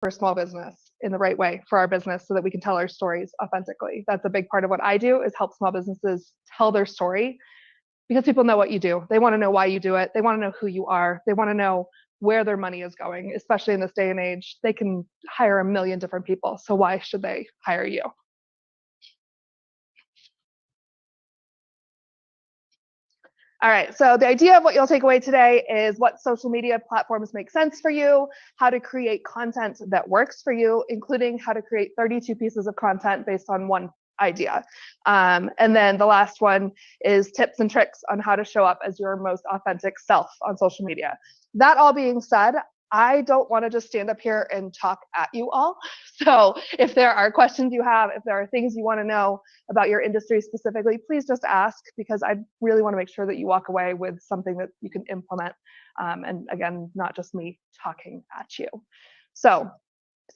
for small business in the right way for our business so that we can tell our stories authentically. That's a big part of what I do, is help small businesses tell their story, because people know what you do. They want to know why you do it. They want to know who you are. They want to know where their money is going, especially in this day and age. They can hire a million different people, so why should they hire you? All right, so the idea of what you'll take away today is what social media platforms make sense for you, how to create content that works for you, including how to create 32 pieces of content based on one idea. And then the last one is tips and tricks on how to show up as your most authentic self on social media. That all being said, I don't want to just stand up here and talk at you all. So if there are questions you have, if there are things you want to know about your industry specifically, please just ask, because I really want to make sure that you walk away with something that you can implement. And again, not just me talking at you. So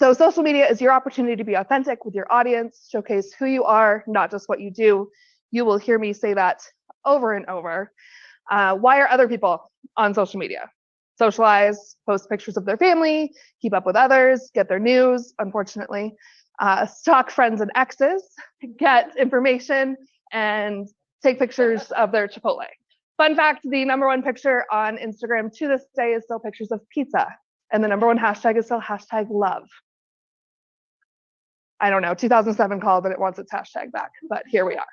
social media is your opportunity to be authentic with your audience, showcase who you are, not just what you do. You will hear me say that over and over. Why are other people on social media? Socialize, post pictures of their family, keep up with others, get their news, unfortunately, stalk friends and exes, get information, and take pictures of their Chipotle. Fun fact, the #1 picture on Instagram to this day is still pictures of pizza. And the #1 hashtag is still #love. I don't know, 2007 called and it wants its hashtag back, but here we are.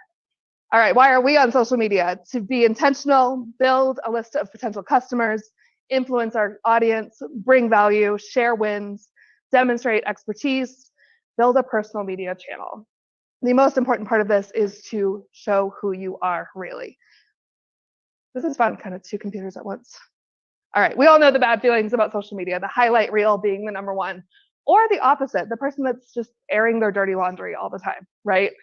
All right, why are we on social media? To be intentional, build a list of potential customers, influence our audience, bring value, share wins, demonstrate expertise, build a personal media channel. The most important part of this is to show who you are really. This is fun, kind of 2 computers at once. All right, we all know the bad feelings about social media, the highlight reel being the #1, or the opposite, the person that's just airing their dirty laundry all the time, right?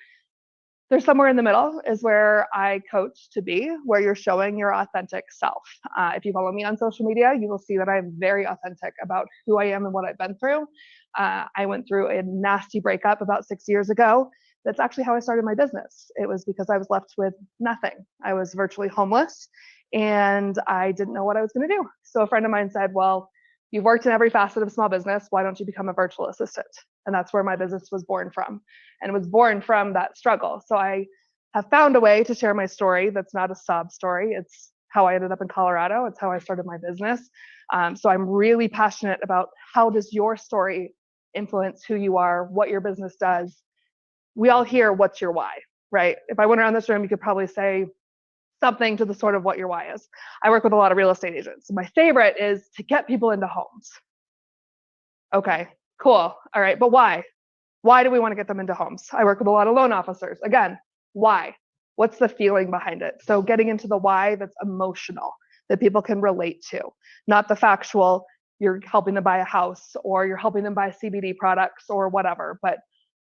There's somewhere in the middle is where I coach to be, where you're showing your authentic self. If you follow me on social media, you will see that I'm very authentic about who I am and what I've been through. I went through a nasty breakup about 6 years ago. That's actually how I started my business. It was because I was left with nothing. I was virtually homeless and I didn't know what I was going to do. So a friend of mine said, well, you've worked in every facet of small business. Why don't you become a virtual assistant? And that's where my business was born from. And it was born from that struggle. So I have found a way to share my story that's not a sob story. It's how I ended up in Colorado. It's how I started my business. So I'm really passionate about how does your story influence who you are, what your business does. We all hear what's your why, right? If I went around this room, you could probably say something to the sort of what your why is. I work with a lot of real estate agents. My favorite is to get people into homes. Okay, cool. All right, but why? Why do we want to get them into homes? I work with a lot of loan officers. Again, why? What's the feeling behind it? So getting into the why that's emotional, that people can relate to, not the factual, you're helping them buy a house or you're helping them buy CBD products or whatever, but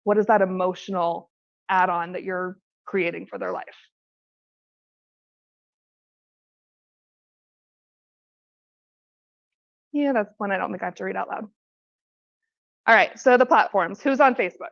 what is that emotional add-on that you're creating for their life? Yeah, that's one I don't think I have to read out loud. All right, so the platforms. Who's on Facebook?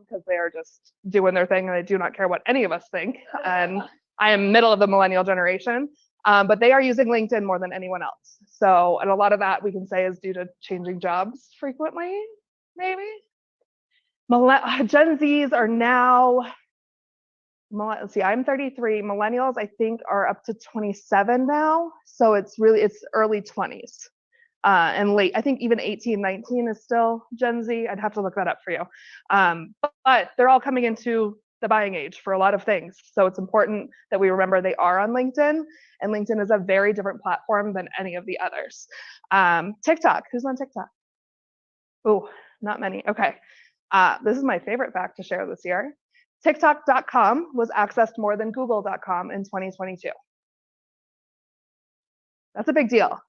Because they are just doing their thing and they do not care what any of us think. And I am middle of the millennial generation, but they are using LinkedIn more than anyone else. So, and a lot of that we can say is due to changing jobs frequently, maybe. Gen Zs are now, let's see, I'm 33. Millennials, I think, are up to 27 now. So it's early 20s. And late, I think even 18, 19 is still Gen Z. I'd have to look that up for you. But they're all coming into the buying age for a lot of things. So it's important that we remember they are on LinkedIn, and LinkedIn is a very different platform than any of the others. TikTok, who's on TikTok? Oh, not many. Okay. This is my favorite fact to share this year. TikTok.com was accessed more than Google.com in 2022. That's a big deal.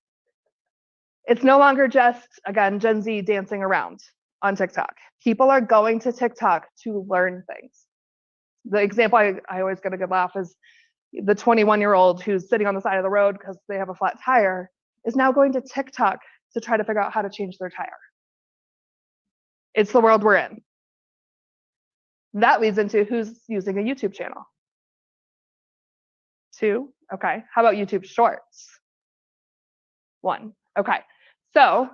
It's no longer just, again, Gen Z dancing around on TikTok. People are going to TikTok to learn things. The example I always get a good laugh is the 21-year-old who's sitting on the side of the road because they have a flat tire. is now going to TikTok to try to figure out how to change their tire. It's the world we're in. That leads into who's using a YouTube channel. 2, okay. How about YouTube Shorts? 1, okay. So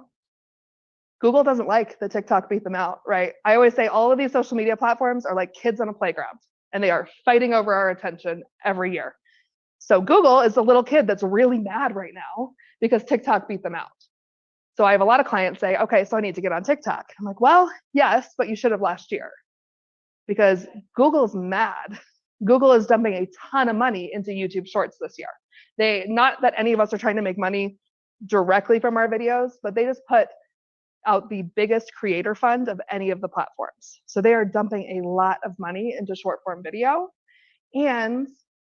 Google doesn't like that TikTok beat them out, right? I always say all of these social media platforms are like kids on a playground, and they are fighting over our attention every year. So Google is the little kid that's really mad right now because TikTok beat them out. So I have a lot of clients say, okay, so I need to get on TikTok. I'm like, well, yes, but you should have last year, because Google's mad. Google is dumping a ton of money into YouTube Shorts this year. Not that any of us are trying to make money directly from our videos, but they just put out the biggest creator fund of any of the platforms. So they are dumping a lot of money into short form video, and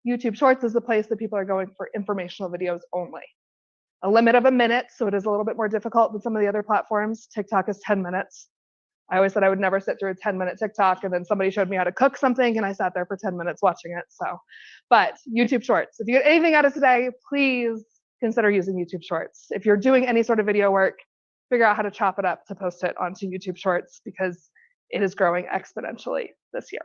YouTube Shorts is the place that people are going for informational videos only. A limit of a minute, so it is a little bit more difficult than some of the other platforms. TikTok is 10 minutes. I always said I would never sit through a 10-minute TikTok, and then somebody showed me how to cook something, and I sat there for 10 minutes watching it. So, but YouTube Shorts, if you get anything out of today, please consider using YouTube Shorts. If you're doing any sort of video work, figure out how to chop it up to post it onto YouTube Shorts, because it is growing exponentially this year.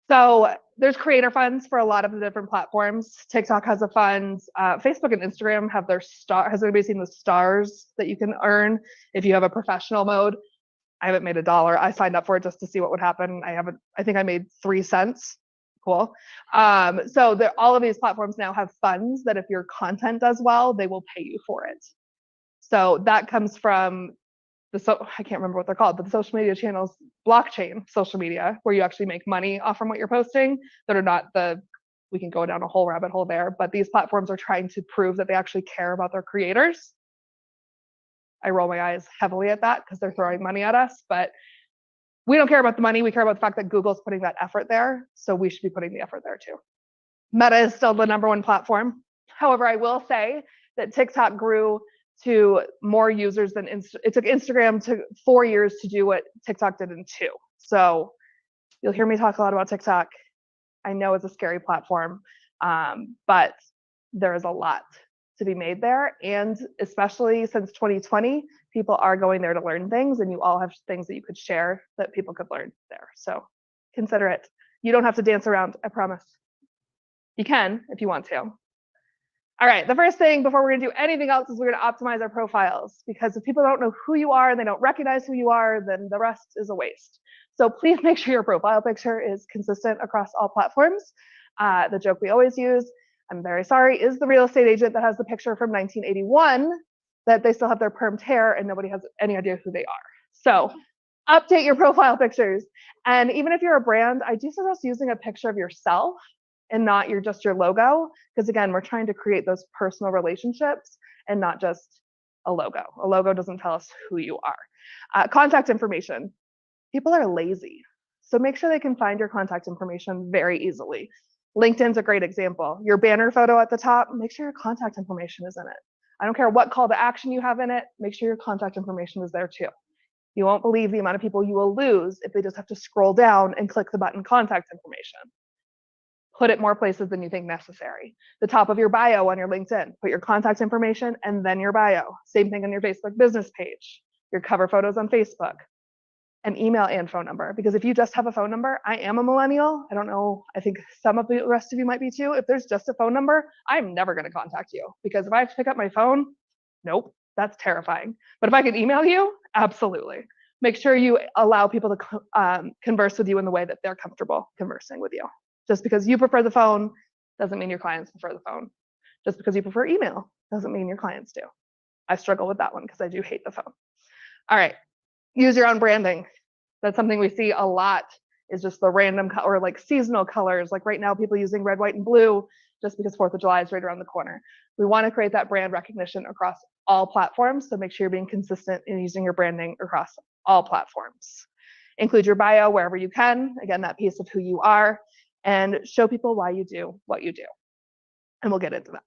So there's creator funds for a lot of the different platforms. TikTok has a fund. Facebook and Instagram have their star. Has anybody seen the stars that you can earn if you have a professional mode? I haven't made $1. I signed up for it just to see what would happen. I think I made 3 cents. Cool. So all of these platforms now have funds that if your content does well, they will pay you for it. So that comes from I can't remember what they're called, but the social media channels, blockchain social media, where you actually make money off from what you're posting, that are not we can go down a whole rabbit hole there, but these platforms are trying to prove that they actually care about their creators. I roll my eyes heavily at that because they're throwing money at us, but we don't care about the money. We care about the fact that Google's putting that effort there, so we should be putting the effort there too. Meta is still the #1 platform. However, I will say that TikTok grew to more users than it took Instagram 4 years to do what TikTok did in 2. So you'll hear me talk a lot about TikTok. I know it's a scary platform, but there is a lot to be made there. And especially since 2020, people are going there to learn things, and you all have things that you could share that people could learn there. So consider it. You don't have to dance around, I promise. You can if you want to. All right, the first thing before we're gonna do anything else is we're gonna optimize our profiles, because if people don't know who you are and they don't recognize who you are, then the rest is a waste. So please make sure your profile picture is consistent across all platforms. The joke we always use, I'm very sorry, is the real estate agent that has the picture from 1981 that they still have their permed hair and nobody has any idea who they are. So update your profile pictures. And even if you're a brand, I do suggest using a picture of yourself and not just your logo, because again, we're trying to create those personal relationships and not just a logo. A logo doesn't tell us who you are. Contact information. People are lazy, so make sure they can find your contact information very easily. LinkedIn's a great example. Your banner photo at the top, make sure your contact information is in it. I don't care what call to action you have in it, make sure your contact information is there too. You won't believe the amount of people you will lose if they just have to scroll down and click the button contact information. Put it more places than you think necessary. The top of your bio on your LinkedIn, put your contact information and then your bio. Same thing on your Facebook business page, your cover photos on Facebook, an email and phone number. Because if you just have a phone number, I am a millennial. I don't know, I think some of the rest of you might be too. If there's just a phone number, I'm never gonna contact you, because if I have to pick up my phone, nope, that's terrifying. But if I could email you, absolutely. Make sure you allow people to converse with you in the way that they're comfortable conversing with you. Just because you prefer the phone doesn't mean your clients prefer the phone. Just because you prefer email doesn't mean your clients do. I struggle with that one because I do hate the phone. All right, use your own branding. That's something we see a lot, is just the random or like seasonal colors. Like right now, people using red, white, and blue just because 4th of July is right around the corner. We want to create that brand recognition across all platforms. So make sure you're being consistent in using your branding across all platforms. Include your bio wherever you can. Again, that piece of who you are. And show people why you do what you do. And we'll get into that.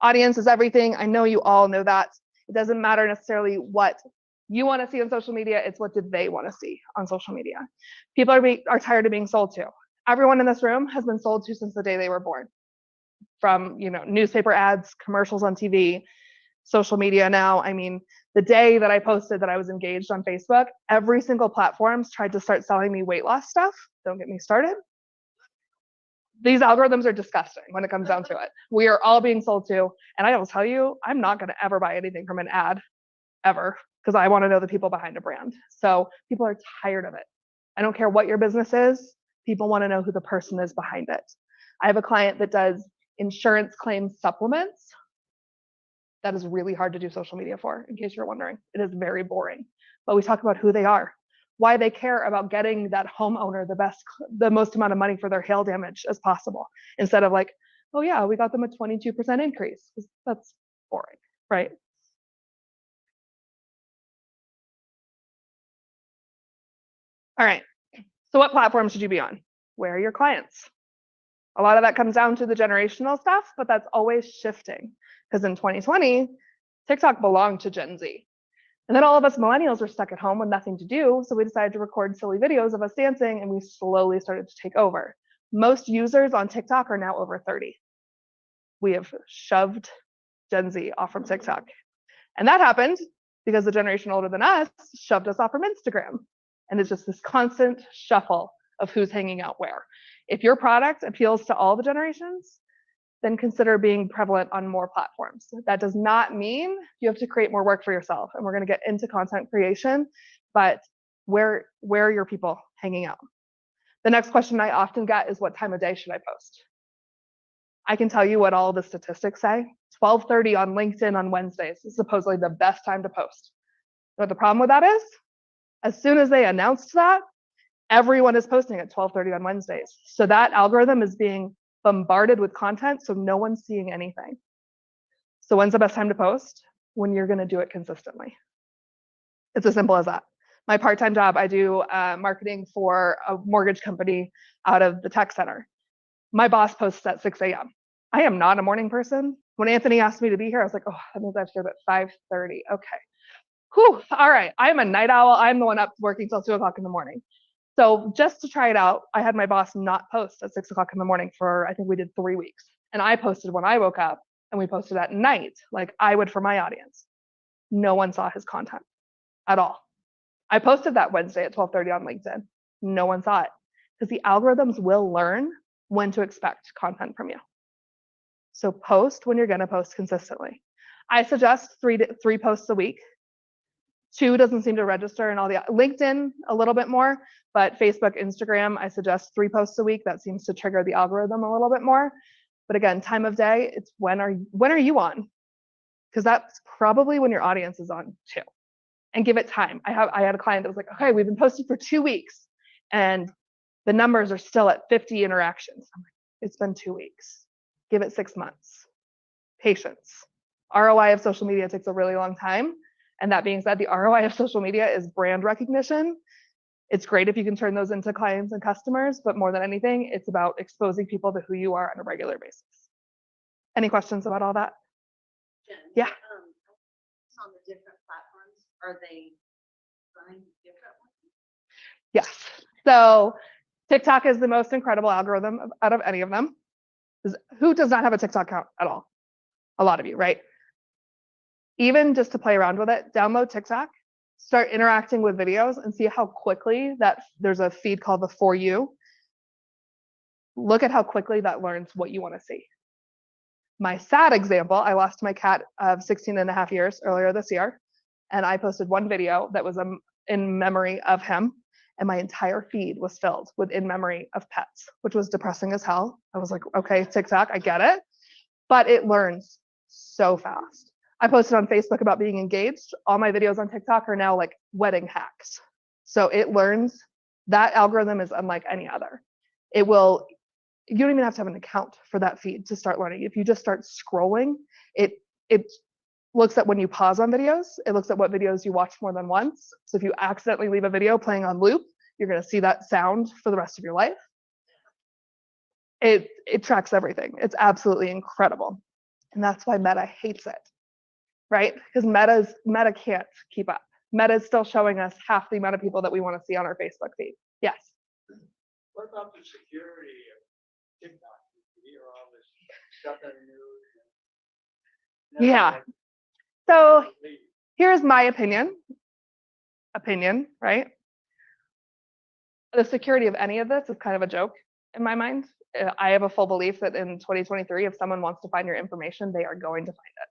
Audience is everything. I know you all know that. It doesn't matter necessarily what you want to see on social media, it's what do they want to see on social media. People are tired of being sold to. Everyone in this room has been sold to since the day they were born. From, newspaper ads, commercials on TV, social media now. I mean, the day that I posted that I was engaged on Facebook, every single platform's tried to start selling me weight loss stuff. Don't get me started. These algorithms are disgusting when it comes down to it. We are all being sold to, and I will tell you, I'm not going to ever buy anything from an ad, ever, because I want to know the people behind a brand. So people are tired of it. I don't care what your business is, people want to know who the person is behind it. I have a client that does insurance claim supplements. That is really hard to do social media for, in case you're wondering. It is very boring. But we talk about who they are, why they care about getting that homeowner the most amount of money for their hail damage as possible, instead of like, oh yeah, we got them a 22% increase. That's boring, right? All right, so what platform should you be on? Where are your clients? A lot of that comes down to the generational stuff, but that's always shifting. Because in 2020, TikTok belonged to Gen Z. And then all of us millennials were stuck at home with nothing to do, so we decided to record silly videos of us dancing, and we slowly started to take over. Most users on TikTok are now over 30. We have shoved Gen Z off from TikTok. And that happened because the generation older than us shoved us off from Instagram. And it's just this constant shuffle of who's hanging out where. If your product appeals to all the generations, then consider being prevalent on more platforms. That does not mean you have to create more work for yourself. And we're going to get into content creation, but where are your people hanging out? The next question I often get is, what time of day should I post? I can tell you what all the statistics say. 12:30 on LinkedIn on Wednesdays is supposedly the best time to post. But the problem with that is, as soon as they announced that, everyone is posting at 12:30 on Wednesdays. So that algorithm is being bombarded with content, so no one's seeing anything. So when's the best time to post? When you're going to do it consistently. It's as simple as that. My part-time job, I do marketing for a mortgage company out of the tech center. My boss posts at 6 a.m. I am not a morning person. When Anthony asked me to be here, I was like, oh, that means I have to be at 5:30. Okay. Whew, all right. I'm a night owl. I'm the one up working till 2 o'clock in the morning. So just to try it out, I had my boss not post at 6 o'clock in the morning for, I think we did 3 weeks. And I posted when I woke up, and we posted at night, like I would for my audience. No one saw his content at all. I posted that Wednesday at 12:30 on LinkedIn. No one saw it, because the algorithms will learn when to expect content from you. So post when you're going to post consistently. I suggest three posts a week. 2 doesn't seem to register, and all the LinkedIn a little bit more, but Facebook, Instagram, I suggest 3 posts a week. That seems to trigger the algorithm a little bit more. But again, time of day, it's when are you on? Because that's probably when your audience is on too. And give it time. I had a client that was like, okay, we've been posting for 2 weeks, and the numbers are still at 50 interactions. I'm like, it's been 2 weeks. Give it 6 months. Patience. ROI of social media takes a really long time. And that being said, the ROI of social media is brand recognition. It's great if you can turn those into clients and customers, but more than anything, it's about exposing people to who you are on a regular basis. Any questions about all that? Jenn, yeah. On the different platforms, are they running differently? Yes. So TikTok is the most incredible algorithm out of any of them. Who does not have a TikTok account at all? A lot of you, right? Even just to play around with it, download TikTok, start interacting with videos, and see how quickly that there's a feed called the For You. Look at how quickly that learns what you want to see. My sad example, I lost my cat of 16 and a half years earlier this year, and I posted one video that was in memory of him, and my entire feed was filled with in memory of pets, which was depressing as hell. I was like, okay, TikTok, I get it, but it learns so fast. I posted on Facebook about being engaged. All my videos on TikTok are now like wedding hacks. So it learns. That algorithm is unlike any other. You don't even have to have an account for that feed to start learning. If you just start scrolling, it looks at when you pause on videos. It looks at what videos you watch more than once. So if you accidentally leave a video playing on loop, you're going to see that sound for the rest of your life. It tracks everything. It's absolutely incredible. And that's why Meta hates it, right? Because Meta can't keep up. Meta is still showing us half the amount of people that we want to see on our Facebook feed. Yes. What about the security of TikTok? You hear all this stuff in the news. Yeah. So here's my opinion, right? The security of any of this is kind of a joke in my mind. I have a full belief that in 2023, if someone wants to find your information, they are going to find it.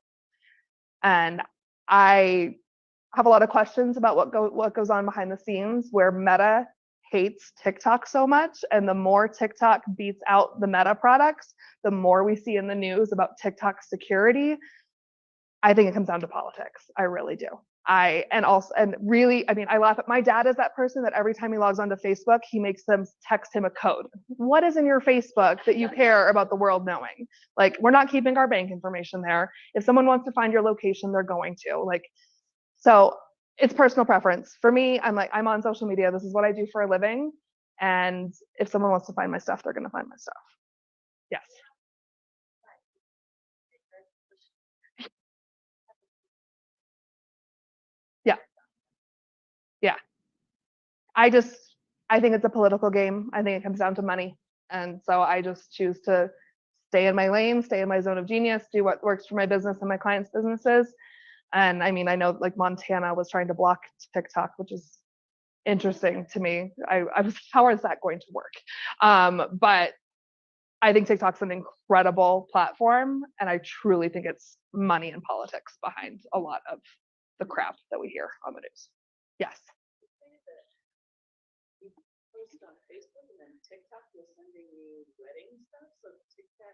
And I have a lot of questions about what goes on behind the scenes, where Meta hates TikTok so much, and the more TikTok beats out the Meta products, the more we see in the news about TikTok security. I think it comes down to politics. I really do. I laugh at my dad is that person that every time he logs onto Facebook, he makes them text him a code. What is in your Facebook that you care about the world knowing? Like, we're not keeping our bank information there. If someone wants to find your location, they're going to. Like, so it's personal preference. For me, I'm on social media. This is what I do for a living. And if someone wants to find my stuff, they're going to find my stuff. Yes. Yeah. I think it's a political game. I think it comes down to money. And so I just choose to stay in my lane, stay in my zone of genius, do what works for my business and my clients' businesses. And I mean, I know like Montana was trying to block TikTok, which is interesting to me. I was, how is that going to work? But I think TikTok's an incredible platform, and I truly think it's money and politics behind a lot of the crap that we hear on the news. Yes. You post on Facebook and then TikTok is sending you wedding stuff, so TikTok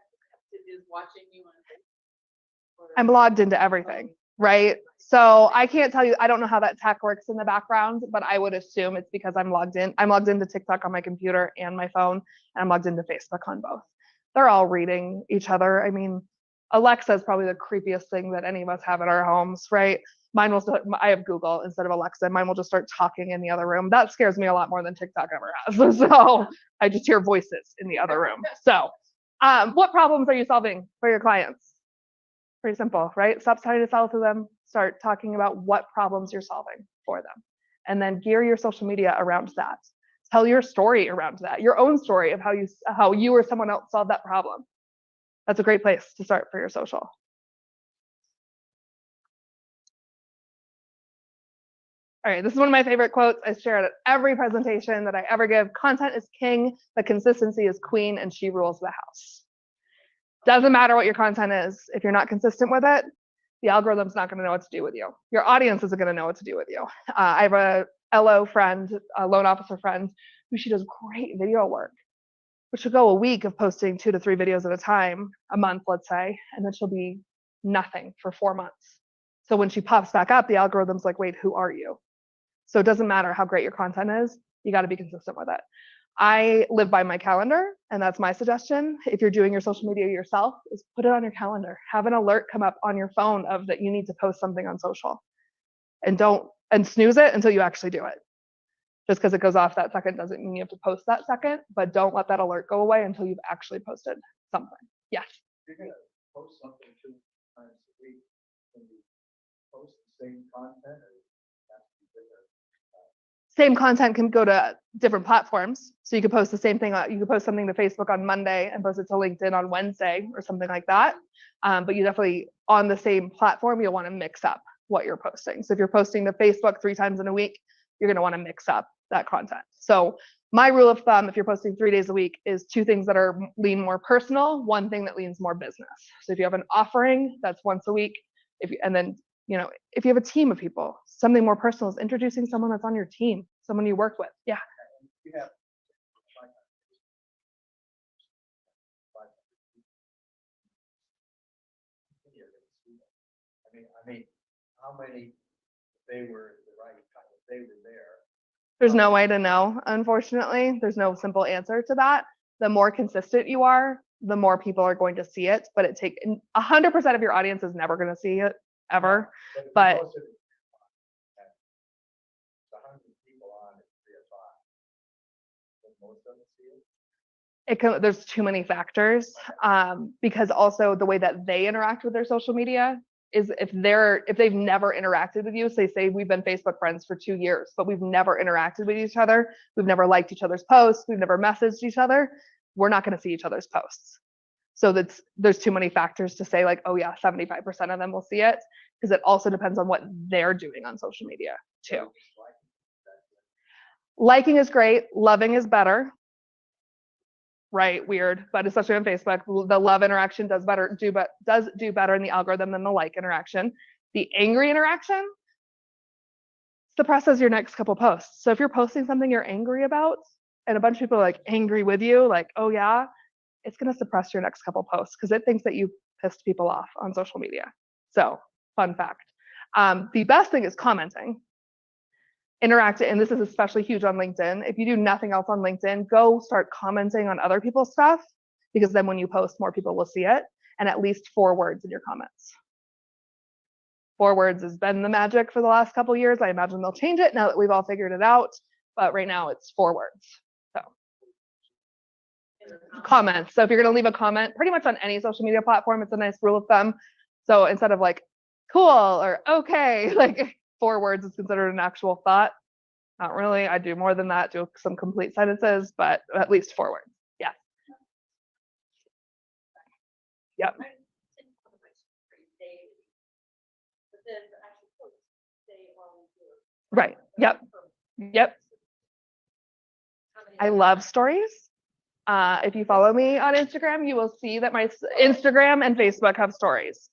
is watching you on Facebook. I'm logged into everything, right? So I can't tell you, I don't know how that tech works in the background, but I would assume it's because I'm logged in. I'm logged into TikTok on my computer and my phone, and I'm logged into Facebook on both. They're all reading each other. I mean, Alexa is probably the creepiest thing that any of us have in our homes, right? Mine will, I have Google instead of Alexa. Mine will just start talking in the other room. That scares me a lot more than TikTok ever has. So I just hear voices in the other room. So what problems are you solving for your clients? Pretty simple, right? Stop trying to sell to them. Start talking about what problems you're solving for them. And then gear your social media around that. Tell your story around that, your own story of how you or someone else solved that problem. That's a great place to start for your social. All right, this is one of my favorite quotes. I share it at every presentation that I ever give. Content is king, but consistency is queen, and she rules the house. Doesn't matter what your content is. If you're not consistent with it, the algorithm's not going to know what to do with you. Your audience isn't going to know what to do with you. I have a LO friend, a loan officer friend, who she does great video work, but she'll go a week of posting 2 to 3 videos at a time, a month, let's say, and then she'll be nothing for 4 months. So when she pops back up, the algorithm's like, wait, who are you? So it doesn't matter how great your content is, you got to be consistent with it. I live by my calendar, and that's my suggestion. If you're doing your social media yourself, is put it on your calendar. Have an alert come up on your phone of that you need to post something on social, and snooze it until you actually do it. Just because it goes off that second doesn't mean you have to post that second, but don't let that alert go away until you've actually posted something. Yes. You're gonna post something 2 times a week. When you post the same content, or has to be different? Same content can go to different platforms. So you could post the same thing. You could post something to Facebook on Monday and post it to LinkedIn on Wednesday or something like that. But you definitely, on the same platform, you'll want to mix up what you're posting. So if you're posting to Facebook 3 times in a week, you're going to want to mix up that content. So my rule of thumb, if you're posting 3 days a week, is 2 things that lean more personal, 1 thing that leans more business. So if you have an offering, that's once a week. And then, if you have a team of people, something more personal is introducing someone that's on your team, someone you work with. Yeah. You have I mean, how many, they were the right kind of, they were there. There's no way to know, unfortunately. There's no simple answer to that. The more consistent you are, the more people are going to see it. But 100% of your audience is never going to see it ever. But 100 people on at 3 o'clock. Most of them see it. There's too many factors, because also the way that they interact with their social media is if they've never interacted with you, say we've been Facebook friends for 2 years, but we've never interacted with each other, we've never liked each other's posts, we've never messaged each other, we're not going to see each other's posts. So there's too many factors to say like, oh yeah, 75% of them will see it, because it also depends on what they're doing on social media too. Liking is great, loving is better. Right, weird, but especially on Facebook, the love interaction does do better in the algorithm than the like interaction. The angry interaction suppresses your next couple posts. So if you're posting something you're angry about, and a bunch of people are like angry with you, like, oh yeah, it's gonna suppress your next couple posts because it thinks that you pissed people off on social media. So, fun fact. The best thing is commenting. Interact, and this is especially huge on LinkedIn. If you do nothing else on LinkedIn, go start commenting on other people's stuff, because then when you post, more people will see it, and at least 4 words in your comments. 4 words has been the magic for the last couple years. I imagine they'll change it now that we've all figured it out, but right now it's 4 words. So comments. So if you're going to leave a comment, pretty much on any social media platform, it's a nice rule of thumb. So instead of like cool or okay, like 4 words is considered an actual thought. Not really. I do more than that, do some complete sentences, but at least 4 words. Yeah. Yep. Right. Yep. Yep. I love stories. If you follow me on Instagram, you will see that my Instagram and Facebook have stories.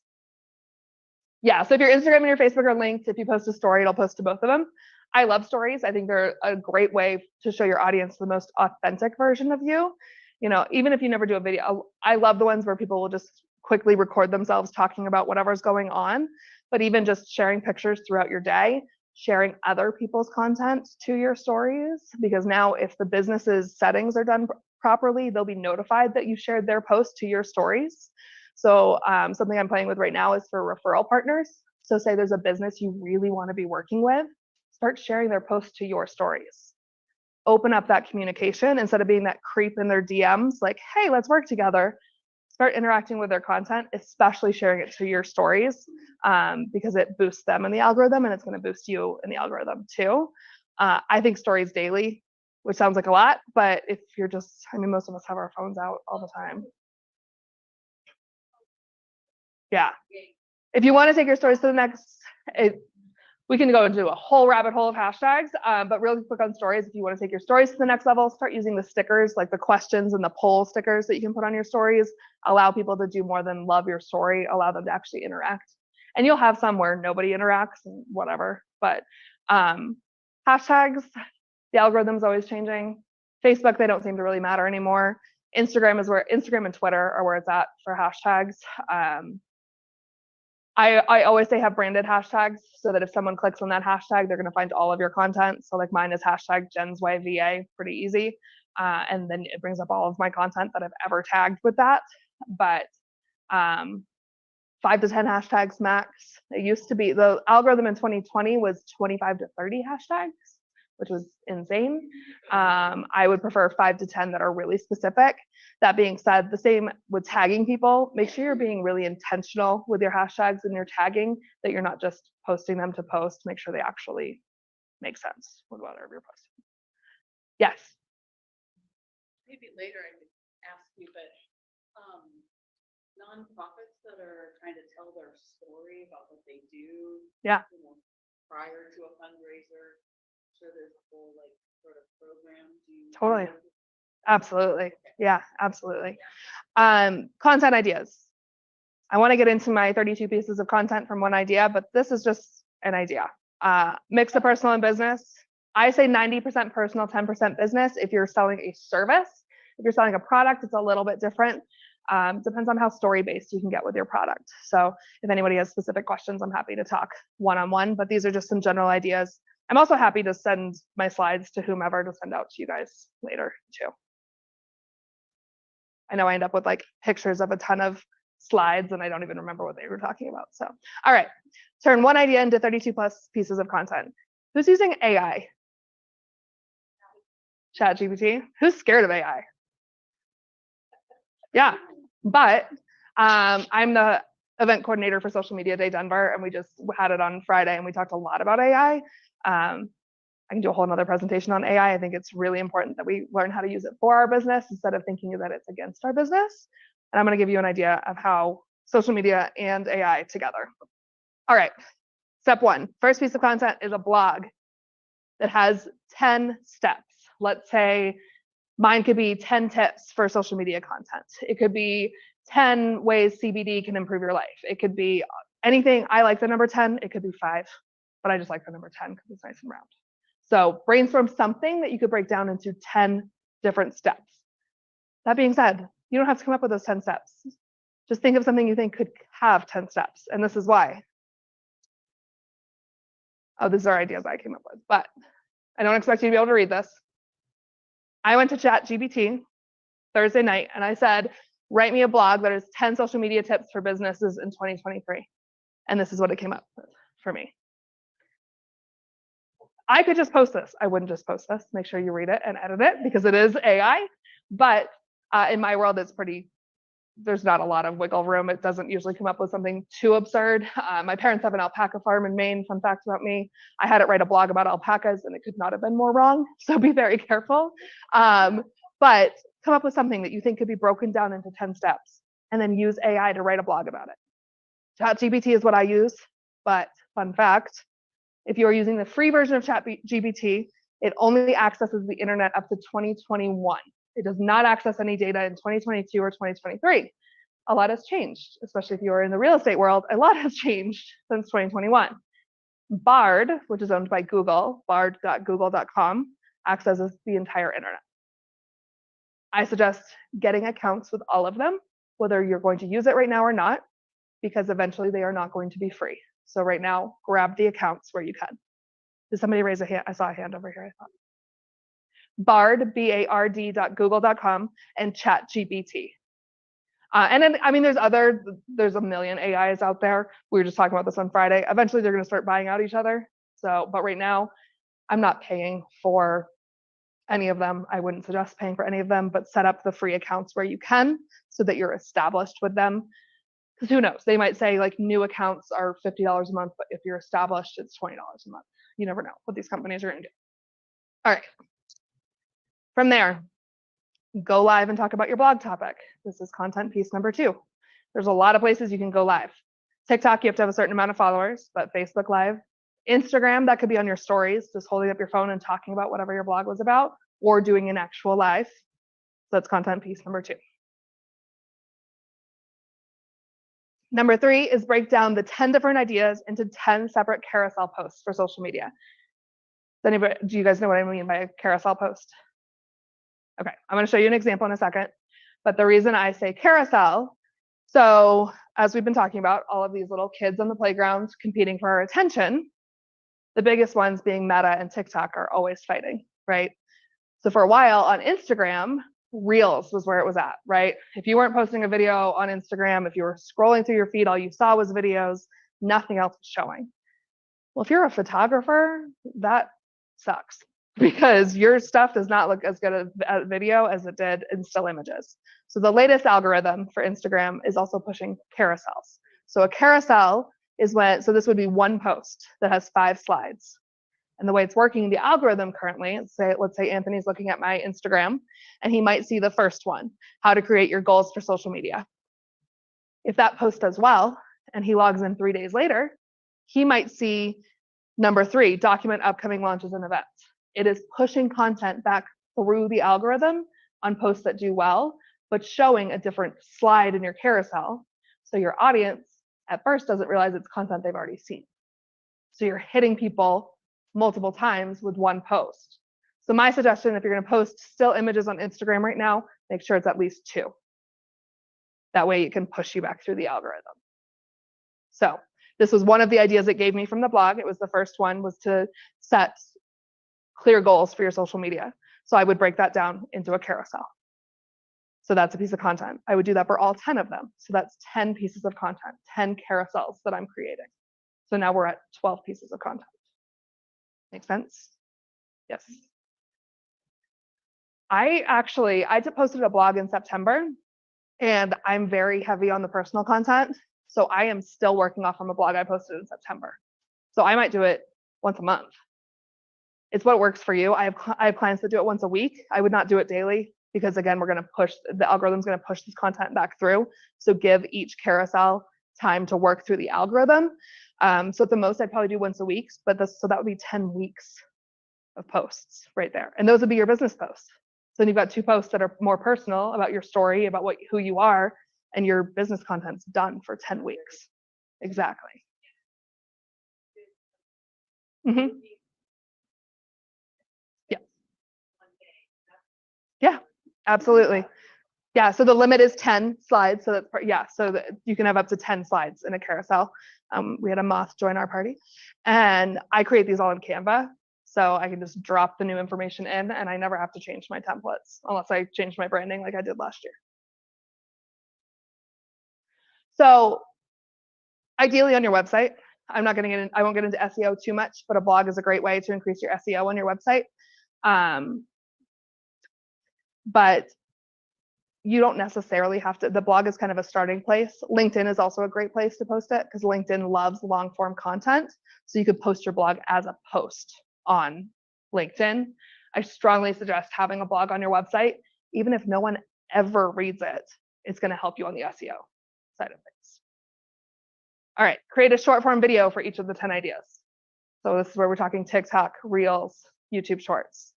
Yeah, so if your Instagram and your Facebook are linked, if you post a story, it'll post to both of them. I love stories. I think they're a great way to show your audience the most authentic version of you. You know, even if you never do a video, I love the ones where people will just quickly record themselves talking about whatever's going on, but even just sharing pictures throughout your day, sharing other people's content to your stories, because now if the business's settings are done properly, they'll be notified that you shared their post to your stories. So something I'm playing with right now is for referral partners. So say there's a business you really want to be working with, start sharing their posts to your stories. Open up that communication instead of being that creep in their DMs, like, hey, let's work together. Start interacting with their content, especially sharing it to your stories, because it boosts them in the algorithm, and it's going to boost you in the algorithm too. I think stories daily, which sounds like a lot, but if you're just, I mean, most of us have our phones out all the time. Yeah. If you want to take your stories to the next, we can go into a whole rabbit hole of hashtags, but really quick on stories. If you want to take your stories to the next level, start using the stickers, like the questions and the poll stickers that you can put on your stories. Allow people to do more than love your story, allow them to actually interact. And you'll have some where nobody interacts and whatever, but hashtags, the algorithm's always changing. Facebook, they don't seem to really matter anymore. Instagram and Twitter are where it's at for hashtags. I always say have branded hashtags so that if someone clicks on that hashtag, they're going to find all of your content. So like mine is hashtag Jenn's Way VA, pretty easy. And then it brings up all of my content that I've ever tagged with that. But 5 to 10 hashtags max. It used to be, the algorithm in 2020 was 25 to 30 hashtags, which was insane. I would prefer 5 to 10 that are really specific. That being said, the same with tagging people. Make sure you're being really intentional with your hashtags and your tagging, that you're not just posting them to post. Make sure they actually make sense with whatever you're posting. Yes. Maybe later I could ask you, but nonprofits that are trying to tell their story about what they do, Yeah. You know, prior to a fundraiser, sure there's a whole like sort of program. Totally. Absolutely. Yeah, absolutely. Content ideas. I want to get into my 32 pieces of content from one idea, but this is just an idea. Mix of personal and business. I say 90% personal, 10% business if you're selling a service. If you're selling a product, it's a little bit different. Depends on how story-based you can get with your product. So if anybody has specific questions, I'm happy to talk one-on-one, but these are just some general ideas. I'm also happy to send my slides to whomever to send out to you guys later too. I know I end up with like pictures of a ton of slides and I don't even remember what they were talking about. So, all right, turn one idea into 32 plus pieces of content. Who's using AI? ChatGPT? Who's scared of AI? Yeah, but I'm the event coordinator for Social Media Day Denver, and we just had it on Friday, and we talked a lot about AI. I can do a whole another presentation on AI. I think it's really important that we learn how to use it for our business instead of thinking that it's against our business. And I'm going to give you an idea of how social media and AI together. All right, step one, first piece of content is a blog that has 10 steps. Let's say mine could be 10 tips for social media content. It could be 10 ways CBD can improve your life. It could be anything. I like the number 10. It could be 5, but I just like the number 10 because it's nice and round. So brainstorm something that you could break down into 10 different steps. That being said, you don't have to come up with those 10 steps. Just think of something you think could have 10 steps, and this is why. Oh, these are ideas I came up with, but I don't expect you to be able to read this. I went to ChatGPT Thursday night and I said, write me a blog that is 10 social media tips for businesses in 2023. And this is what it came up with for me. I could just post this. I wouldn't just post this. Make sure you read it and edit it because it is AI. But in my world, it's there's not a lot of wiggle room. It doesn't usually come up with something too absurd. My parents have an alpaca farm in Maine. Fun fact about me. I had it write a blog about alpacas and it could not have been more wrong. So be very careful. But come up with something that you think could be broken down into 10 steps and then use AI to write a blog about it. ChatGPT is what I use. But fun fact, if you are using the free version of ChatGPT, it only accesses the internet up to 2021. It does not access any data in 2022 or 2023. A lot has changed, especially if you are in the real estate world. A lot has changed since 2021. Bard, which is owned by Google, bard.google.com, accesses the entire internet. I suggest getting accounts with all of them, whether you're going to use it right now or not, because eventually they are not going to be free. So right now, grab the accounts where you can. Did somebody raise a hand? I saw a hand over here, I thought. Bard, BARD.google.com, and ChatGPT. And then, I mean, there's a million AIs out there. We were just talking about this on Friday. Eventually, they're going to start buying out each other. So, but right now, I'm not paying for any of them. I wouldn't suggest paying for any of them, but set up the free accounts where you can so that you're established with them. Because who knows? They might say like new accounts are $50 a month, but if you're established, it's $20 a month. You never know what these companies are going to do. All right. From there, go live and talk about your blog topic. This is content piece number 2. There's a lot of places you can go live. TikTok, you have to have a certain amount of followers, but Facebook Live. Instagram, that could be on your stories, just holding up your phone and talking about whatever your blog was about, or doing an actual live. So that's content piece number 2. Number 3 is break down the 10 different ideas into 10 separate carousel posts for social media. Do you guys know what I mean by a carousel post? Okay, I'm going to show you an example in a second. But the reason I say carousel, so as we've been talking about, all of these little kids on the playground competing for our attention, the biggest ones being Meta and TikTok are always fighting, right? So for a while on Instagram, Reels was where it was at, right? If you weren't posting a video on Instagram, if you were scrolling through your feed, all you saw was videos, nothing else was showing. Well, if you're a photographer, that sucks because your stuff does not look as good at video as it did in still images. So the latest algorithm for Instagram is also pushing carousels. So a carousel is so this would be one post that has 5 slides. And the way it's working, the algorithm currently, let's say Anthony's looking at my Instagram and he might see the first one, how to create your goals for social media. If that post does well and he logs in 3 days later, he might see number 3, document upcoming launches and events. It is pushing content back through the algorithm on posts that do well, but showing a different slide in your carousel. So your audience at first doesn't realize it's content they've already seen. So you're hitting people multiple times with one post. So my suggestion, if you're going to post still images on Instagram right now, make sure it's at least 2. That way it can push you back through the algorithm. So this was one of the ideas it gave me from the blog. It was the first one, was to set clear goals for your social media. So I would break that down into a carousel. So that's a piece of content. I would do that for all 10 of them. So that's 10 pieces of content, 10 carousels that I'm creating. So now we're at 12 pieces of content. Make sense? Yes. I posted a blog in September, and I'm very heavy on the personal content. So I am still working off from a blog I posted in September. So I might do it once a month. It's what works for you. I have clients that do it once a week. I would not do it daily because again, the algorithm's going to push this content back through. So give each carousel time to work through the algorithm. So at the most, I'd probably do once a week, so that would be 10 weeks of posts right there. And those would be your business posts. So then you've got 2 posts that are more personal about your story, about who you are, and your business content's done for 10 weeks. Exactly. Mm-hmm. Yeah. Yeah, absolutely. Yeah, so the limit is 10 slides. So that you can have up to 10 slides in a carousel. We had a moth join our party, and I create these all in Canva. So I can just drop the new information in, and I never have to change my templates unless I change my branding like I did last year. So ideally on your website, I won't get into SEO too much, but a blog is a great way to increase your SEO on your website. But you don't necessarily have to, the blog is kind of a starting place. LinkedIn is also a great place to post it because LinkedIn loves long form content. So you could post your blog as a post on LinkedIn. I strongly suggest having a blog on your website. Even if no one ever reads it, it's going to help you on the SEO side of things. All right, create a short form video for each of the 10 ideas. So this is where we're talking TikTok, Reels, YouTube Shorts.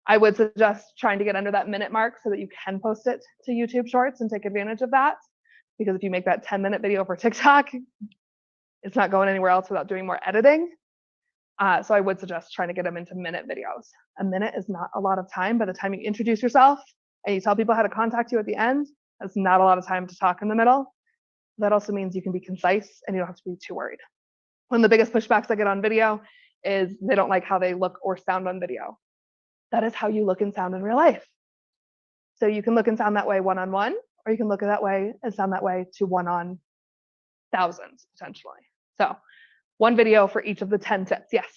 I would suggest trying to get under that minute mark so that you can post it to YouTube Shorts and take advantage of that. Because if you make that 10-minute video for TikTok, it's not going anywhere else without doing more editing. So I would suggest trying to get them into minute videos. A minute is not a lot of time. By the time you introduce yourself and you tell people how to contact you at the end, that's not a lot of time to talk in the middle. That also means you can be concise and you don't have to be too worried. One of the biggest pushbacks I get on video is they don't like how they look or sound on video. That is how you look and sound in real life. So you can look and sound that way one-on-one, or you can look that way and sound that way to one on thousands potentially. So one video for each of the 10 tips. Yes.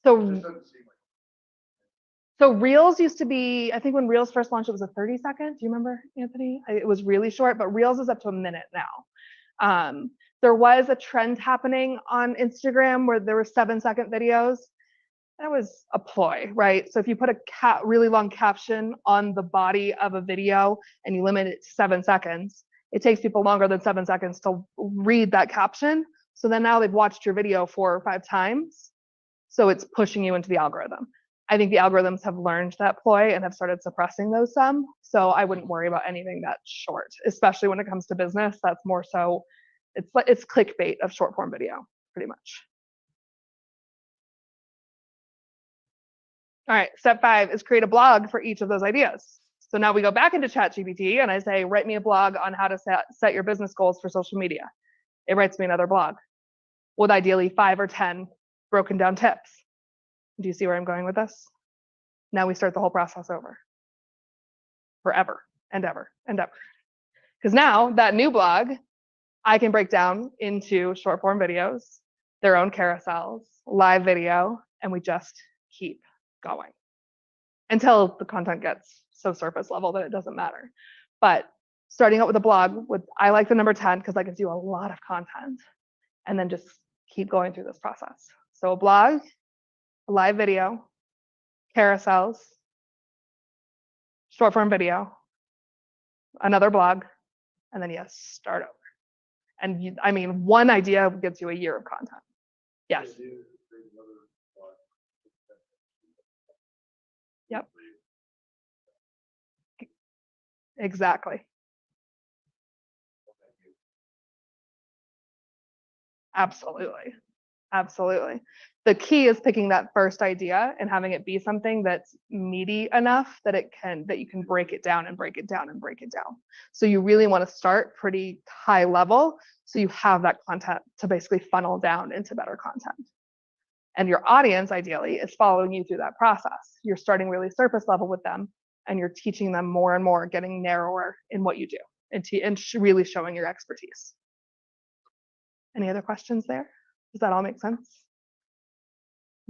So Reels used to be, I think when Reels first launched, it was a 30-second. Do you remember, Anthony? It was really short, but Reels is up to a minute now. There was a trend happening on Instagram where there were 7-second videos. That was a ploy, right? So if you put a really long caption on the body of a video and you limit it to 7 seconds, it takes people longer than 7 seconds to read that caption. So then now they've watched your video 4 or 5 times. So it's pushing you into the algorithm. I think the algorithms have learned that ploy and have started suppressing those some. So I wouldn't worry about anything that's short, especially when it comes to business. That's more so, it's clickbait of short form video, pretty much. All right, step 5 is create a blog for each of those ideas. So now we go back into ChatGPT and I say, write me a blog on how to set your business goals for social media. It writes me another blog with ideally 5 or 10 broken down tips. Do you see where I'm going with this? Now we start the whole process over. Forever and ever and ever. Because now that new blog, I can break down into short form videos, their own carousels, live video, and we just keep going until the content gets so surface level that it doesn't matter. But starting out with a blog, I like the number 10 because I can do a lot of content and then just keep going through this process. So a blog, a live video, carousels, short form video, another blog, and then you start over. And I mean, one idea gets you a year of content. Yes. Yep. Exactly. Absolutely. Absolutely. The key is picking that first idea and having it be something that's meaty enough that you can break it down and break it down and break it down. So you really want to start pretty high level so you have that content to basically funnel down into better content. And your audience ideally is following you through that process. You're starting really surface level with them and you're teaching them more and more, getting narrower in what you do and really showing your expertise. Any other questions there? Does that all make sense?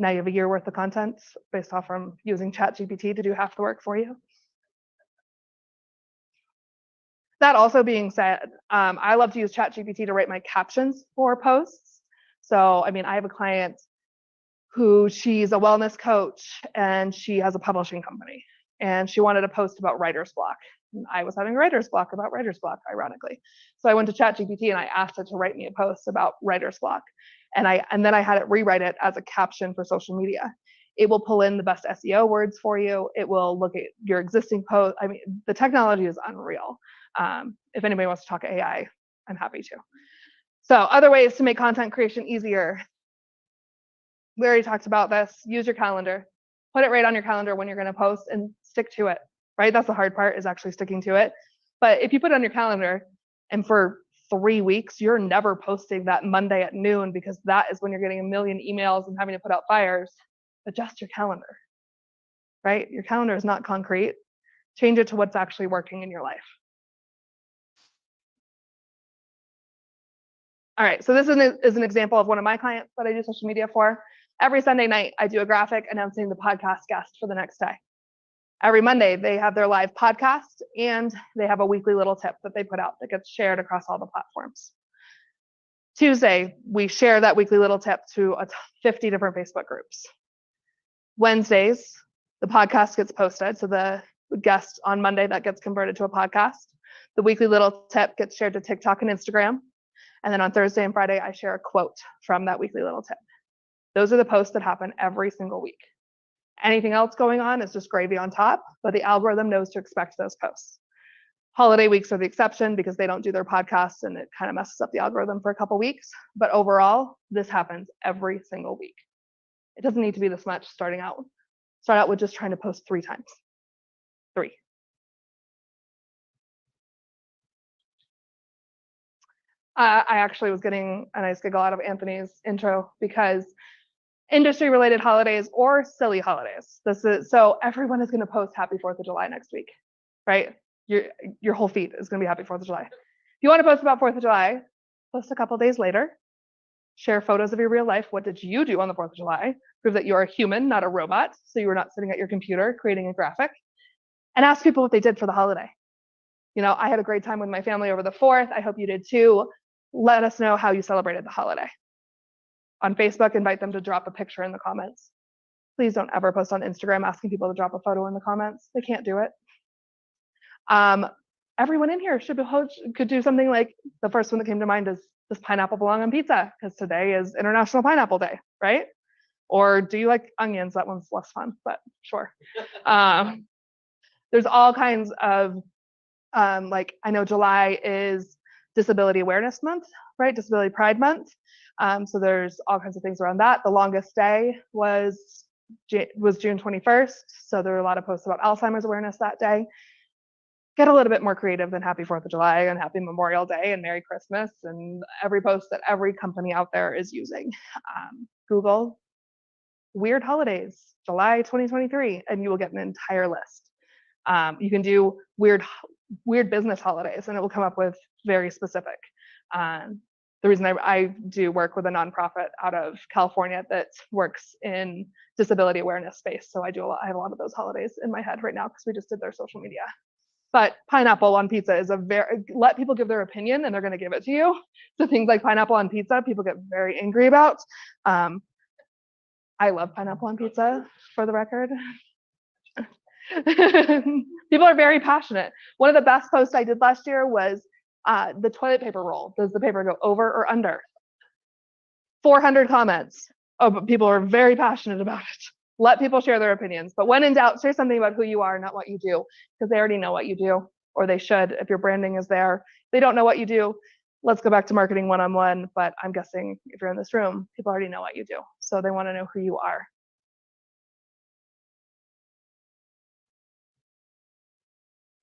Now you have a year worth of content based off from using ChatGPT to do half the work for you. That also being said, I love to use ChatGPT to write my captions for posts. So, I mean, I have a client who she's a wellness coach and she has a publishing company and she wanted a post about writer's block. And I was having writer's block about writer's block, ironically. So I went to ChatGPT and I asked it to write me a post about writer's block. And then I had it rewrite it as a caption for social media. It will pull in the best SEO words for you. It will look at your existing post. I mean, the technology is unreal. If anybody wants to talk AI, I'm happy to. So other ways to make content creation easier. We already talked about this. Use your calendar. Put it right on your calendar when you're going to post and stick to it, right? That's the hard part, is actually sticking to it. But if you put it on your calendar and for 3 weeks, you're never posting that Monday at noon because that is when you're getting a million emails and having to put out fires, adjust your calendar, right? Your calendar is not concrete. Change it to what's actually working in your life. All right, so this is an example of one of my clients that I do social media for. Every Sunday night, I do a graphic announcing the podcast guest for the next day. Every Monday, they have their live podcast and they have a weekly little tip that they put out that gets shared across all the platforms. Tuesday, we share that weekly little tip to 50 different Facebook groups. Wednesdays, the podcast gets posted, so the guest on Monday that gets converted to a podcast. The weekly little tip gets shared to TikTok and Instagram. And then on Thursday and Friday, I share a quote from that weekly little tip. Those are the posts that happen every single week. Anything else going on is just gravy on top, but the algorithm knows to expect those posts. Holiday weeks are the exception because they don't do their podcasts and it kind of messes up the algorithm for a couple weeks. But overall, this happens every single week. It doesn't need to be this much starting out. Start out with just trying to post 3 times. 3. I actually was getting a nice giggle out of Anthony's intro because industry-related holidays or silly holidays. So everyone is going to post Happy 4th of July next week, right? Your whole feed is going to be Happy 4th of July. If you want to post about 4th of July, post a couple days later. Share photos of your real life. What did you do on the 4th of July? Prove that you're a human, not a robot. So you were not sitting at your computer creating a graphic. And ask people what they did for the holiday. You know, I had a great time with my family over the 4th. I hope you did too. Let us know how you celebrated the holiday. On Facebook, invite them to drop a picture in the comments. Please don't ever post on Instagram asking people to drop a photo in the comments. They can't do it. Everyone in here could do something like, the first one that came to mind is, does pineapple belong on pizza? Because today is International Pineapple Day, right? Or do you like onions? That one's less fun, but sure. There's all kinds of, like, I know July is Disability Awareness Month, right? Disability Pride Month. So there's all kinds of things around that. The longest day was June 21st. So there were a lot of posts about Alzheimer's awareness that day. Get a little bit more creative than Happy 4th of July and Happy Memorial Day and Merry Christmas and every post that every company out there is using. Google weird holidays, July 2023, and you will get an entire list. You can do weird business holidays and it will come up with very specific. The reason I do work with a nonprofit out of California that works in disability awareness space. So I have a lot of those holidays in my head right now because we just did their social media. But pineapple on pizza is let people give their opinion and they're going to give it to you. So things like pineapple on pizza, people get very angry about. I love pineapple on pizza, for the record. People are very passionate. One of the best posts I did last year was the toilet paper roll. Does the paper go over or under? 400 comments. Oh, but people are very passionate about it. Let people share their opinions. But when in doubt, share something about who you are, not what you do, because they already know what you do, or they should if your branding is there. They don't know what you do. Let's go back to marketing one-on-one, but I'm guessing if you're in this room, people already know what you do. So they want to know who you are.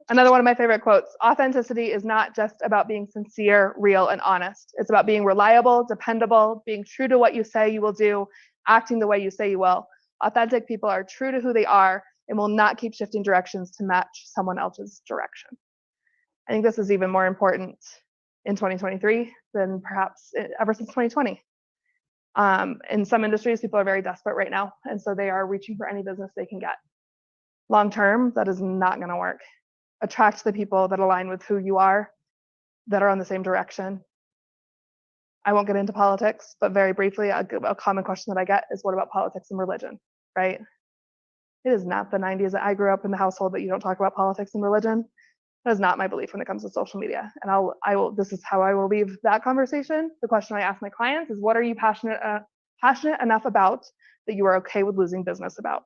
Another one of my favorite quotes, authenticity is not just about being sincere, real, and honest. It's about being reliable, dependable, being true to what you say you will do, acting the way you say you will. Authentic people are true to who they are and will not keep shifting directions to match someone else's direction. I think this is even more important in 2023 than perhaps ever since 2020. In some industries, people are very desperate right now, and so they are reaching for any business they can get. Long term, that is not going to work. Attract the people that align with who you are, that are on the same direction. I won't get into politics, but very briefly, a common question that I get is, what about politics and religion, right? It is not the 90s. I grew up in the household that you don't talk about politics and religion. That is not my belief when it comes to social media. And this is how I will leave that conversation. The question I ask my clients is, what are you passionate enough about that you are okay with losing business about?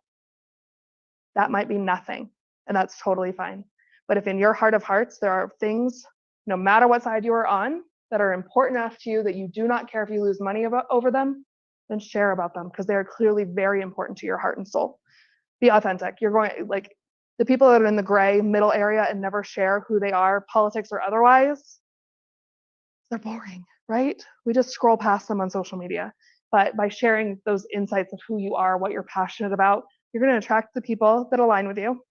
That might be nothing, and that's totally fine. But if in your heart of hearts, there are things, no matter what side you are on, that are important enough to you that you do not care if you lose money over them, then share about them, because they are clearly very important to your heart and soul. Be authentic. You're going, like, the people that are in the gray middle area and never share who they are, politics or otherwise, they're boring, right? We just scroll past them on social media. But by sharing those insights of who you are, what you're passionate about, you're going to attract the people that align with you.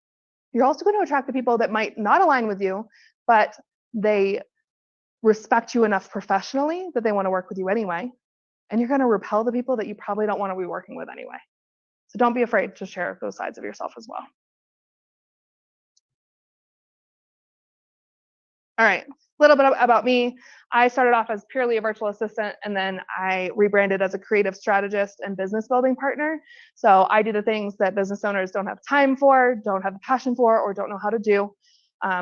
You're also going to attract the people that might not align with you, but they respect you enough professionally that they want to work with you anyway. And you're going to repel the people that you probably don't want to be working with anyway. So don't be afraid to share those sides of yourself as well. All right, a little bit about me. I started off as purely a virtual assistant, and then I rebranded as a creative strategist and business building partner. So I do the things that business owners don't have time for, don't have the passion for, or don't know how to do,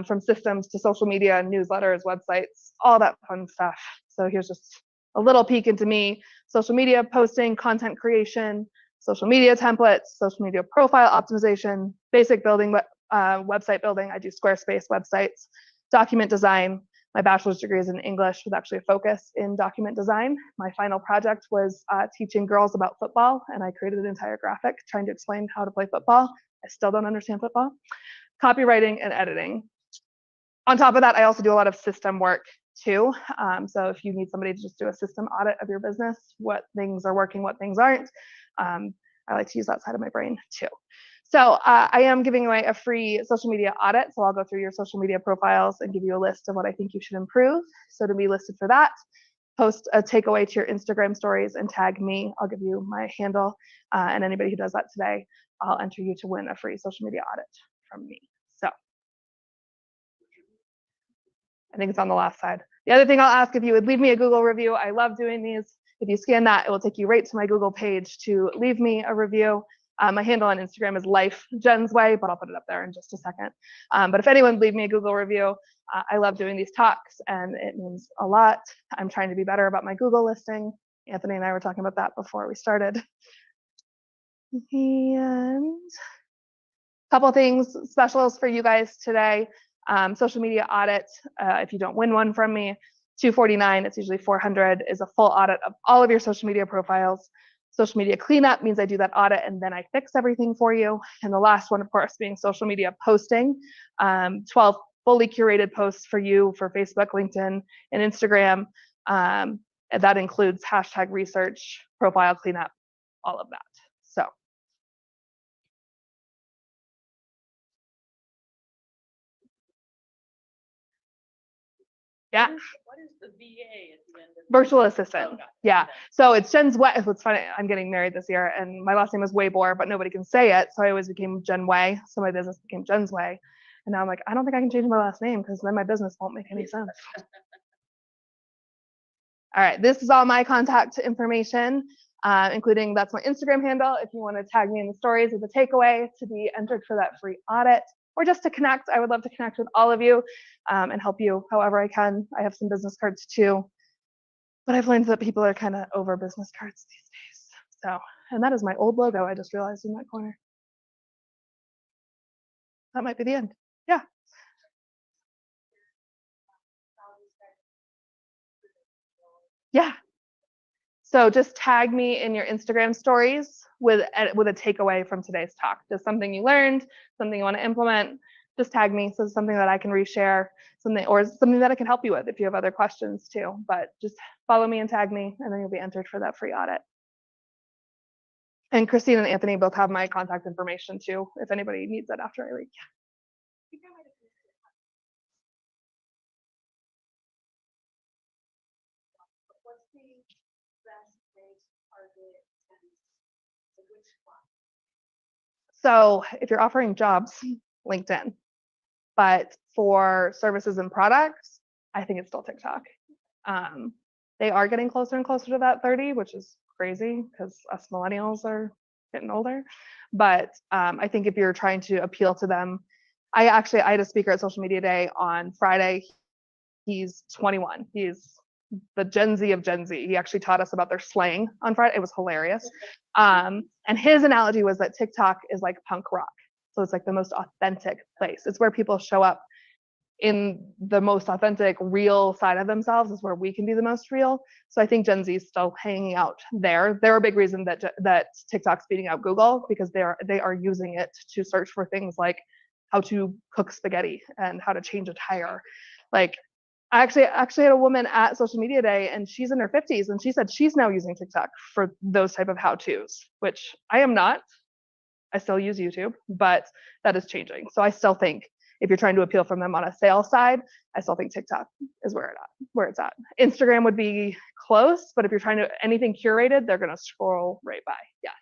from systems to social media, newsletters, websites, all that fun stuff. So here's just a little peek into me: social media posting, content creation, social media templates, social media profile optimization, basic building, website building. I do Squarespace websites, document design. My bachelor's degree is in English with actually a focus in document design. My final project was teaching girls about football, and I created an entire graphic trying to explain how to play football. I still don't understand football. Copywriting and editing. On top of that, I also do a lot of system work too. So if you need somebody to just do a system audit of your business, what things are working, what things aren't, I like to use that side of my brain too. So I am giving away a free social media audit. So I'll go through your social media profiles and give you a list of what I think you should improve. So to be listed for that, post a takeaway to your Instagram stories and tag me. I'll give you my handle, and anybody who does that today, I'll enter you to win a free social media audit from me. So I think it's on the last side. The other thing I'll ask, if you would leave me a Google review. I love doing these. If you scan that, it will take you right to my Google page to leave me a review. My handle on Instagram is Life Jen's Way, but I'll put it up there in just a second. But if anyone leave me a Google review, I love doing these talks, and it means a lot. I'm trying to be better about my Google listing. Anthony and I were talking about that before we started. And a couple things, specials for you guys today. Social media audit, if you don't win one from me, $249, it's usually $400, is a full audit of all of your social media profiles. Social media cleanup means I do that audit and then I fix everything for you. And the last one, of course, being social media posting, 12 fully curated posts for you for Facebook, LinkedIn, and Instagram. And that includes hashtag research, profile cleanup, all of that. So. Yeah. What is the VA at the end of Virtual assistant. Okay. Yeah. So it's Jen's Way. It's funny. I'm getting married this year, and my last name is Wayboer, but nobody can say it, so I always became Jenn Way. So my business became Jen's Way, and now I'm like, I don't think I can change my last name because then my business won't make any sense. All right. This is all my contact information, including that's my Instagram handle. If you want to tag me in the stories of the takeaway to be entered for that free audit, or just to connect. I would love to connect with all of you and help you however I can. I have some business cards too, but I've learned that people are kind of over business cards these days. So, and that is my old logo. I just realized in that corner. That might be the end. Yeah. Yeah. So just tag me in your Instagram stories with a takeaway from today's talk. Just something you learned, something you want to implement. Just tag me. So it's something that I can reshare, or something that I can help you with if you have other questions too. But just follow me and tag me, and then you'll be entered for that free audit. And Christine and Anthony both have my contact information too, if anybody needs it after I leave. best way to target and which one? So if you're offering jobs, LinkedIn. But for services and products, I think it's still TikTok. They are getting closer and closer to that 30, which is crazy because us millennials are getting older. But I think if you're trying to appeal to them, I had a speaker at Social Media Day on Friday. He's 21. He's the Gen Z of Gen Z. He actually taught us about their slang on Friday. It was hilarious. And his analogy was that TikTok is like punk rock. So it's like the most authentic place. It's where people show up in the most authentic, real side of themselves. Is where we can be the most real. So I think Gen Z is still hanging out there. They're a big reason that TikTok's beating out Google, because they are using it to search for things like how to cook spaghetti and how to change a tire. Like, I actually had a woman at Social Media Day, and she's in her 50s, and she said she's now using TikTok for those type of how-tos, which I am not. I still use YouTube, but that is changing. So I still think if you're trying to appeal from them on a sales side, I still think TikTok is where it's at. Instagram would be close, but if you're trying to anything curated, they're going to scroll right by. Yes.